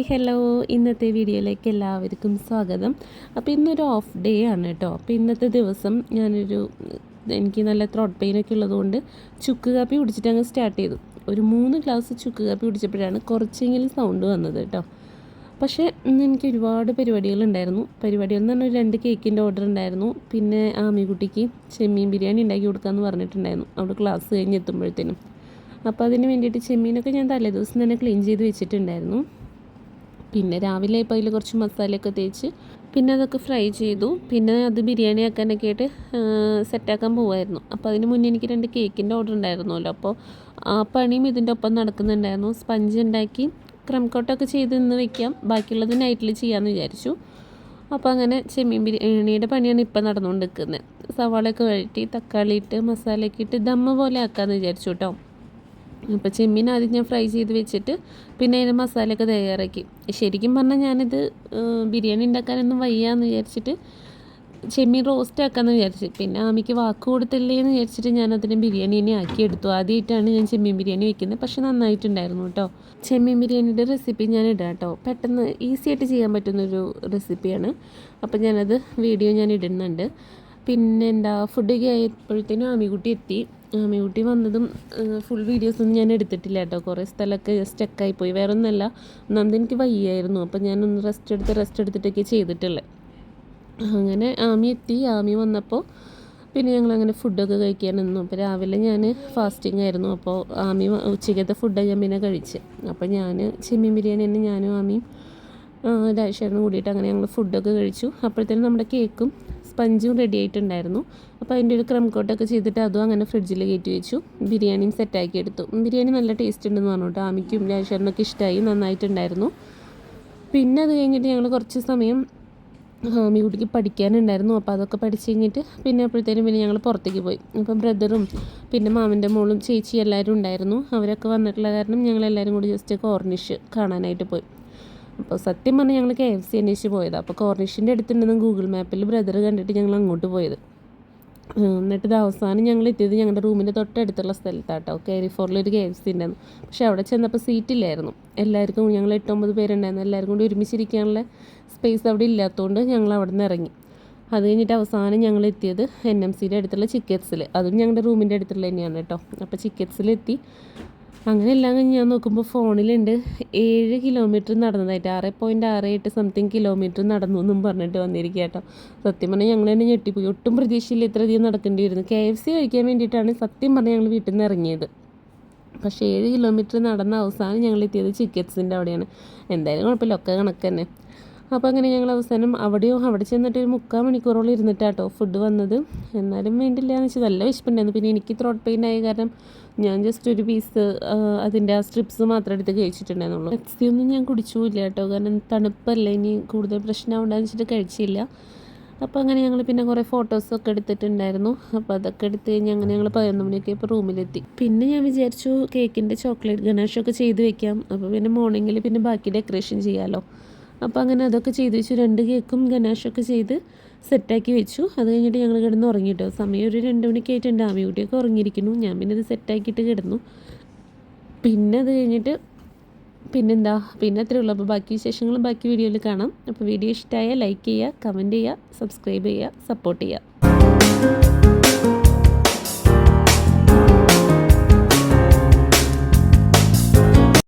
Hi hello, ഇന്നത്തെ വീഡിയോയിലേക്ക് എല്ലാവർക്കും സ്വാഗതം. അപ്പോൾ ഇന്നൊരു ഓഫ് ഡേ ആണ് കേട്ടോ. അപ്പോൾ ഇന്നത്തെ ദിവസം എനിക്ക് നല്ല ത്രോട്ട് പെയിനൊക്കെ ഉള്ളതുകൊണ്ട് ചുക്ക് കാപ്പി കുടിച്ചിട്ട് അങ്ങ് സ്റ്റാർട്ട് ചെയ്തു. ഒരു 3 ഗ്ലാസ് ചുക്ക് കാപ്പി കുടിച്ചപ്പോഴാണ് കുറച്ചെങ്കിലും സൗണ്ട് വന്നത് കേട്ടോ. പക്ഷേ ഇന്ന് എനിക്ക് ഒരുപാട് പരിപാടികളുണ്ടായിരുന്നു. പരിപാടികൾ എന്ന് പറഞ്ഞാൽ 2 കേക്കിൻ്റെ ഓർഡർ ഉണ്ടായിരുന്നു. പിന്നെ ആമിക്കുട്ടിക്ക് ചെമ്മീൻ ബിരിയാണി ഉണ്ടാക്കി കൊടുക്കാമെന്ന് പറഞ്ഞിട്ടുണ്ടായിരുന്നു അവിടെ ക്ലാസ് കഴിഞ്ഞ് എത്തുമ്പോഴത്തേനും. അപ്പോൾ അതിന് വേണ്ടിയിട്ട് ചെമ്മീനൊക്കെ ഞാൻ തലേദിവസം തന്നെ ക്ലീൻ ചെയ്ത് വെച്ചിട്ടുണ്ടായിരുന്നു. പിന്നെ രാവിലെ ഇപ്പോൾ അതിൽ കുറച്ച് മസാലയൊക്കെ തേച്ച് പിന്നെ അതൊക്കെ ഫ്രൈ ചെയ്തു. പിന്നെ അത് ബിരിയാണി ആക്കാനൊക്കെ ആയിട്ട് സെറ്റാക്കാൻ പോകുമായിരുന്നു. അപ്പോൾ അതിന് മുന്നേ എനിക്ക് 2 കേക്കിൻ്റെ ഓർഡർ ഉണ്ടായിരുന്നല്ലോ. അപ്പോൾ ആ പണിയും ഇതിൻ്റെ ഒപ്പം നടക്കുന്നുണ്ടായിരുന്നു. സ്പഞ്ച് ഉണ്ടാക്കി ക്രം കോട്ടൊക്കെ ചെയ്ത് ഇന്ന് വെക്കാം, ബാക്കിയുള്ളത് നൈറ്റിൽ ചെയ്യാമെന്ന് വിചാരിച്ചു. അപ്പോൾ അങ്ങനെ ചെമ്മീൻ ബിരിയാണിയുടെ പണിയാണ് ഇപ്പോൾ നടന്നുകൊണ്ട് നിൽക്കുന്നത്. സവാളയൊക്കെ വഴറ്റി തക്കാളി ഇട്ട് മസാലയൊക്കെ ഇട്ട് ദമ്മ പോലെ ആക്കാമെന്ന് വിചാരിച്ചു കേട്ടോ. അപ്പോൾ ചെമ്മീൻ ആദ്യം ഞാൻ ഫ്രൈ ചെയ്ത് വെച്ചിട്ട് പിന്നെ അതിന് മസാലയൊക്കെ തയ്യാറാക്കി. ശരിക്കും പറഞ്ഞാൽ ഞാനിത് ബിരിയാണി ഉണ്ടാക്കാനൊന്നും വയ്യാന്ന് വിചാരിച്ചിട്ട് ചെമ്മീൻ റോസ്റ്റ് ആക്കാമെന്ന് വിചാരിച്ചു. പിന്നെ ആമിക്ക് വാക്ക് കൊടുത്തില്ലേ എന്ന് വിചാരിച്ചിട്ട് ഞാനതിനെ ബിരിയാണി തന്നെ ആക്കിയെടുത്തു. ആദ്യമായിട്ടാണ് ഞാൻ ചെമ്മീൻ ബിരിയാണി വെക്കുന്നത്, പക്ഷെ നന്നായിട്ടുണ്ടായിരുന്നു കേട്ടോ. ചെമ്മീൻ ബിരിയാണിയുടെ റെസിപ്പി ഞാൻ ഇടാം കേട്ടോ. പെട്ടെന്ന് ഈസി ആയിട്ട് ചെയ്യാൻ പറ്റുന്നൊരു റെസിപ്പിയാണ്. അപ്പോൾ ഞാനത് വീഡിയോ ഞാൻ ഇടുന്നുണ്ട്. പിന്നെ ഫുഡൊക്കെ ആയപ്പോഴത്തേനും ആമിക്കുട്ടി എത്തി. ആമിക്കുട്ടി വന്നതും ഫുൾ വീഡിയോസൊന്നും ഞാൻ എടുത്തിട്ടില്ല കേട്ടോ. കുറേ സ്ഥലമൊക്കെ സ്റ്റക്കായിപ്പോയി. വേറെ ഒന്നല്ല, ഒന്നാമത് എനിക്ക് വയ്യായിരുന്നു. അപ്പോൾ ഞാനൊന്ന് റെസ്റ്റ് എടുത്തിട്ടൊക്കെ ചെയ്തിട്ടുള്ളത്. അങ്ങനെ ആമി എത്തി. ആമി വന്നപ്പോൾ പിന്നെ ഞങ്ങളങ്ങനെ ഫുഡൊക്കെ കഴിക്കാൻ നിന്നു. അപ്പോൾ രാവിലെ ഞാൻ ഫാസ്റ്റിംഗ് ആയിരുന്നു. അപ്പോൾ ആമി ഉച്ചയ്ക്കത്തെ ഫുഡാണ് ഞാൻ പിന്നെ കഴിച്ച്. അപ്പോൾ ഞാൻ ചെമ്മീൻ ബിരിയാണി തന്നെ ഞാനും ആമിയും രാജേഷേട്ടനും കൂടിയിട്ട് അങ്ങനെ ഞങ്ങൾ ഫുഡൊക്കെ കഴിച്ചു. അപ്പോഴത്തേനും നമ്മുടെ കേക്കും സ്പഞ്ചും റെഡി ആയിട്ടുണ്ടായിരുന്നു. അപ്പോൾ അതിൻ്റെ ഒരു ക്രം കോട്ടൊക്കെ ചെയ്തിട്ട് അതും അങ്ങനെ ഫ്രിഡ്ജിൽ കയറ്റി വെച്ചു. ബിരിയാണിയും സെറ്റാക്കി എടുത്തു. ബിരിയാണി നല്ല ടേസ്റ്റ് ഉണ്ടെന്ന് പറഞ്ഞു കേട്ടോ. ആമിക്കും രാജേഷേട്ടനൊക്കെ ഇഷ്ടമായി, നന്നായിട്ടുണ്ടായിരുന്നു. പിന്നെ അത് കഴിഞ്ഞിട്ട് ഞങ്ങൾ കുറച്ച് സമയം ആമിക്കുട്ടിക്ക് പഠിക്കാനുണ്ടായിരുന്നു. അപ്പോൾ അതൊക്കെ പഠിച്ച് കഴിഞ്ഞിട്ട് പിന്നെ അപ്പോഴത്തേനും പിന്നെ ഞങ്ങൾ പുറത്തേക്ക് പോയി. അപ്പോൾ ബ്രദറും പിന്നെ മാമൻ്റെ മോളും ചേച്ചി എല്ലാവരും ഉണ്ടായിരുന്നു. അവരൊക്കെ വന്നിട്ടുള്ള കാരണം ഞങ്ങളെല്ലാവരും കൂടി ജസ്റ്റ് കോർണിഷ് കാണാനായിട്ട് പോയി. അപ്പോൾ സത്യം പറഞ്ഞാൽ ഞങ്ങൾ KFC അന്വേഷിച്ച് പോയത്. അപ്പോൾ കോർണിഷിൻ്റെ അടുത്തുണ്ടെന്ന് ഗൂഗിൾ മാപ്പിൽ ബ്രദർ കണ്ടിട്ട് ഞങ്ങൾ അങ്ങോട്ട് പോയത്. എന്നിട്ട് ഇത് അവസാനം ഞങ്ങൾ എത്തിയത് ഞങ്ങളുടെ റൂമിൻ്റെ തൊട്ടടുത്തുള്ള സ്ഥലത്താട്ടോ. KFC KFC ഉണ്ടായിരുന്നു. പക്ഷേ അവിടെ ചെന്നപ്പോൾ സീറ്റില്ലായിരുന്നു. എല്ലാവർക്കും ഞങ്ങൾ 8-9 പേരുണ്ടായിരുന്നു. എല്ലാവർക്കും കൂടി ഒരുമിച്ചിരിക്കാനുള്ള സ്പേസ് അവിടെ ഇല്ലാത്തതുകൊണ്ട് ഞങ്ങൾ അവിടെ നിന്ന് ഇറങ്ങി. അത് കഴിഞ്ഞിട്ട് അവസാനം ഞങ്ങൾ എത്തിയത് NMCയുടെ അടുത്തുള്ള ചിക്കറ്റ്സിൽ. അതും ഞങ്ങളുടെ റൂമിൻ്റെ അടുത്തുള്ള തന്നെയാണ് കേട്ടോ. അപ്പോൾ ചിക്കറ്റ്സിലെത്തി. അങ്ങനെ എല്ലാം കഴിഞ്ഞ് ഞാൻ നോക്കുമ്പോൾ ഫോണിലുണ്ട് 7 കിലോമീറ്റർ നടന്നതായിട്ട്, 6.68 സംതിങ് കിലോമീറ്റർ നടന്നു എന്നും പറഞ്ഞിട്ട് വന്നിരിക്കുക കേട്ടോ. സത്യം പറഞ്ഞാൽ ഞങ്ങൾ തന്നെ ഞെട്ടിപ്പോയി. ഒട്ടും പ്രതീക്ഷയില്ല ഇത്രയധികം നടക്കേണ്ടി വരുന്നു. KFC കഴിക്കാൻ വേണ്ടിയിട്ടാണ് സത്യം പറഞ്ഞാൽ ഞങ്ങൾ വീട്ടിൽ നിന്ന് ഇറങ്ങിയത്. പക്ഷേ 7 കിലോമീറ്റർ നടന്ന അവസാനം ഞങ്ങൾ എത്തിയത് ചിക്കറ്റ്സിൻ്റെ അവിടെയാണ്. എന്തായാലും കുഴപ്പമില്ല, ഒക്കെ കണക്ക് തന്നെ. അപ്പോൾ അങ്ങനെ ഞങ്ങൾ അവസാനം അവിടെ ചെന്നിട്ട് ഒരു 3/4 മണിക്കൂറോളം ഇരുന്നിട്ടാട്ടോ ഫുഡ് വന്നത്. എന്നാലും വേണ്ടില്ല എന്ന് വെച്ചാൽ നല്ല വിശപ്പുണ്ടായിരുന്നു. പിന്നെ എനിക്ക് ത്രോട്ട് പെയിൻ ആയ കാരണം ഞാൻ ജസ്റ്റ് ഒരു പീസ് അതിൻ്റെ ആ സ്ട്രിപ്സ് മാത്രം എടുത്ത് കഴിച്ചിട്ടുണ്ടായിരുന്നുള്ളൂ. Pepsi ഒന്നും ഞാൻ കുടിച്ചില്ല കേട്ടോ, കാരണം തണുപ്പല്ലേ, ഇനി കൂടുതൽ പ്രശ്നമാവണ്ടെന്ന് വെച്ചിട്ട് കഴിച്ചില്ല. അപ്പോൾ അങ്ങനെ ഞങ്ങൾ പിന്നെ കുറേ ഫോട്ടോസൊക്കെ എടുത്തിട്ടുണ്ടായിരുന്നു. അപ്പോൾ അതൊക്കെ എടുത്ത് കഴിഞ്ഞ് അങ്ങനെ ഞങ്ങൾ 11 മണിയൊക്കെ ഇപ്പോൾ റൂമിലെത്തി. പിന്നെ ഞാൻ വിചാരിച്ചു കേക്കിൻ്റെ ചോക്ലേറ്റ് ഗണേഷൊക്കെ ചെയ്ത് വെക്കാം. അപ്പോൾ പിന്നെ മോർണിംഗിൽ പിന്നെ ബാക്കി ഡെക്കറേഷൻ ചെയ്യാമല്ലോ. അപ്പോൾ അങ്ങനെ അതൊക്കെ ചെയ്ത് വെച്ചു. 2 കേക്കും ഗനാഷൊക്കെ ചെയ്ത് സെറ്റാക്കി വെച്ചു. അത് കഴിഞ്ഞിട്ട് ഞങ്ങൾ കിടന്ന് ഉറങ്ങിയിട്ടോ. സമയം ഒരു 2 മണിക്ക് ആയിട്ടുണ്ട്. ആമിക്കുട്ടിയൊക്കെ ഉറങ്ങിയിരിക്കുന്നു. ഞാൻ പിന്നെ ഇത് സെറ്റാക്കിയിട്ട് കിടന്നു. പിന്നെ അത് കഴിഞ്ഞിട്ട് പിന്നെ അത്രയേ ഉള്ളൂ. അപ്പോൾ ബാക്കി വിശേഷങ്ങളും ബാക്കി വീഡിയോയിൽ കാണാം. അപ്പോൾ വീഡിയോ ഇഷ്ടമായ ലൈക്ക് ചെയ്യുക, കമൻറ്റ് ചെയ്യുക, സബ്സ്ക്രൈബ് ചെയ്യുക, സപ്പോർട്ട് ചെയ്യുക.